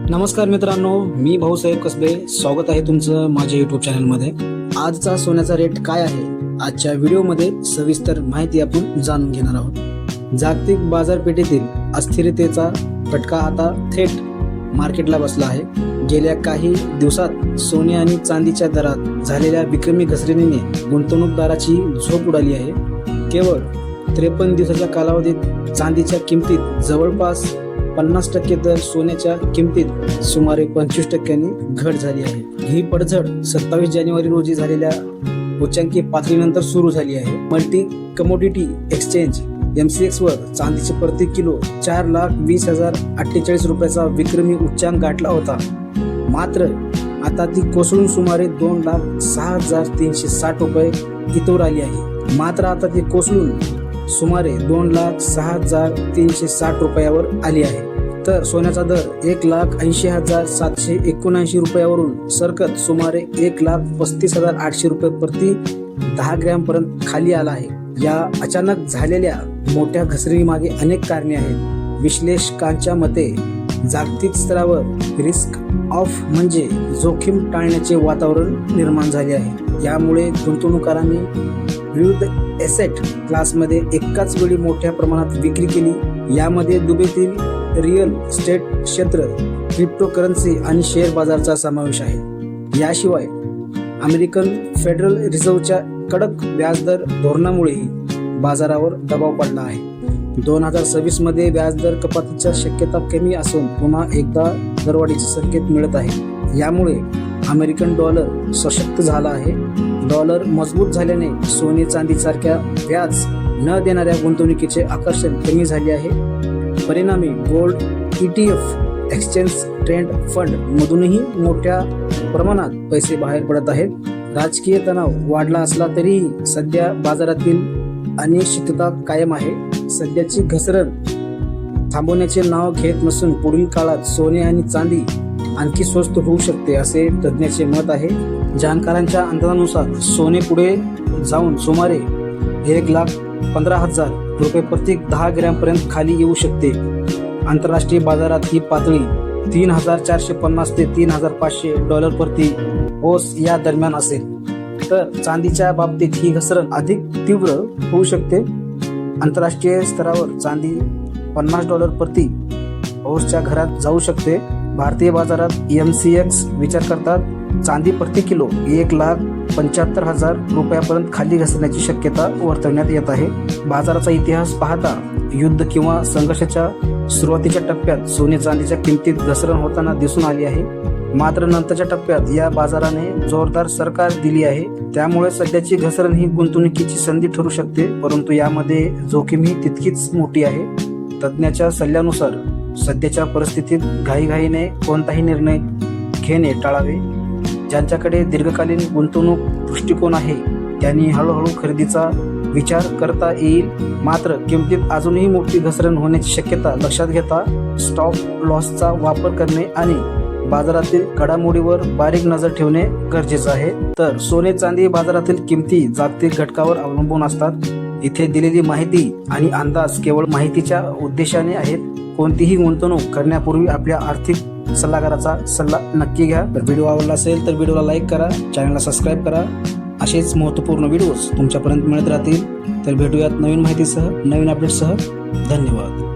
नमस्कार मित्रांनो, मी भाऊसाहेब कसबे. स्वागत आहे तुमचं माझ्या YouTube चॅनलमध्ये. आजचा सोन्याचा रेट काय आहे आजच्या व्हिडिओमध्ये सविस्तर माहिती आपण जाणून घेणार आहोत. जागतिक बाजारपेठेतील अस्थिरतेचा फटका आता थेट मार्केटला बसला आहे. गेल्या काही दिवसात सोने आणि चांदीच्या दरात झालेल्या विक्रमी घसरणीने गुंतवणूकदाराची झोप उडाली आहे. केवळ 53 दिवसाच्या कालावधीत चांदीच्या किमतीत जवळपास 50% तर सोन्याच्या किमतीत सुमारे 25% घट झाली आहे. ही पडझड 27 जानेवारी रोजी झालेल्या उच्चांकी पातळीनंतर सुरू झाली आहे. मल्टी कमोडिटी एक्सचेंज MCX वर चांदीचे प्रति किलो 4,20,048 रुपयाचा विक्रमी उच्चांक गाठला होता. मात्र आता ती कोसळून सुमारे 2,06,360 रुपये इथवर आली आहे. मात्र आता ती कोसळून सुमारे 2,06,360 रुपयावर आली आहे. तर सोन्याचा दर 1,80,779 रुपयावरून सरकत सुमारे 1,35,800 रुपये प्रति 10 ग्रॅम पर्यंत खाली आला आहे. या अचानक झालेल्या मोठ्या घसरणीमागे अनेक कारणे आहेत. विश्लेषकांच्या मते जागतिक स्तरावर रिस्क ऑफ म्हणजे जोखीम टाळण्याचे वातावरण निर्माण झाले आहे. यामुळे गुंतवणूकदारांनी विविध एसेट क्लासमध्ये एकाच वेळी मोठ्या प्रमाणात विक्री केली. यामध्ये दुबईतील रिअल इस्टेट क्षेत्र, क्रिप्टोकरन्सी आणि शेअर बाजाराचा समावेश आहे. याशिवाय अमेरिकन फेडरल रिझर्व्हच्या कडक व्याजदर धोरणामुळेही बाजारावर दबाव पडला आहे. 2026 मध्ये व्याजदर कपातीची शक्यता कमी असून पुन्हा एकदा दरवाढीचे संकेत मिळत आहे. यामुळे अमेरिकन डॉलर सशक्त झाला आहे. डॉलर मजबूत झाल्याने सोने चांदीसारख्या व्याज न देणाऱ्या गुंतवणुकीचे आकर्षण कमी झाले आहे. परिणामी gold ETF exchange trend fund मधूनही मोठ्या प्रमाणात पैसे बाहेर पडत आहेत. राजकीय तणाव वाढला असला तरीही सध्या बाजारातील अनिश्चितता कायम आहे. सध्याची घसरण थांबवण्याचे नाव घेत नसून पुढील काळात सोने आणि चांदी आणखी स्वस्त होऊ शकते असे तज्ज्ञांचे मत आहे. जाणकारांच्या अंदाजानुसार सोने पुढे जाऊन सुमारे 1,15,000 रुपये प्रति 10 ग्रॅम पर्यंत खाली येऊ शकते. आंतरराष्ट्रीय बाजारात ही पातळी 3,450 ते 3,500 डॉलर प्रति ओस या दरम्यान असेल. तर चांदीच्या बाबतीत ही घसरण अधिक तीव्र होऊ शकते. आंतरराष्ट्रीय स्तरावर चांदी $50 प्रति ओसच्या घरात जाऊ शकते. भारतीय बाजारात MCX विचार करतात चांदी प्रति किलो 1,75,000 रुपयापर्यंत खाली घसरण्याची शक्यता वर्तवण्यात येत आहे. बाजाराचा इतिहास पाहता युद्ध किंवा संघर्षाच्या सुरुवातीच्या टप्प्यात सोने चांदीच्या किमतीत घसरण होताना दिसून आली आहे. मात्र नंतरच्या टप्प्यात या बाजाराने जोरदार सरकार दिली आहे. त्यामुळे सध्याची घसरण ही गुंतवणुकीची संधी ठरू शकते, परंतु यामध्ये जोखीमही तितकीच मोठी आहे. तज्ज्ञाच्या सल्ल्यानुसार सध्याच्या परिस्थितीत घाईघाईने कोणताही निर्णय घेणे टाळावे. ज्यांच्याकडे दीर्घकालीन गुंतवणूक दृष्टिकोन आहे त्यांनी हळूहळू खरेदीचा विचार करता येईल. मात्र किमतीत अजूनही मोठी घसरण होण्याची शक्यता लक्षात घेता स्टॉप लॉसचा वापर करणे आणि बाजारातील घडामोडीवर बारीक नजर ठेवणे गरजेचं आहे. तर सोने चांदी बाजारातील किमती जागतिक घटकावर अवलंबून असतात. इथे दिलेली माहिती आणि अंदाज केवळ माहितीच्या उद्देशाने आहेत. कोणतीही गुंतवणूक करण्यापूर्वी आपल्या आर्थिक सल्लागाराचा सल्ला नक्की घ्या. तर व्हिडिओ आवडला असेल तर व्हिडिओला लाईक करा, चॅनलला सबस्क्राईब करा. असेच महत्त्वपूर्ण व्हिडिओज तुमच्यापर्यंत मिळत राहतील. तर भेटूयात नवीन माहितीसह, नवीन अपडेटसह. धन्यवाद.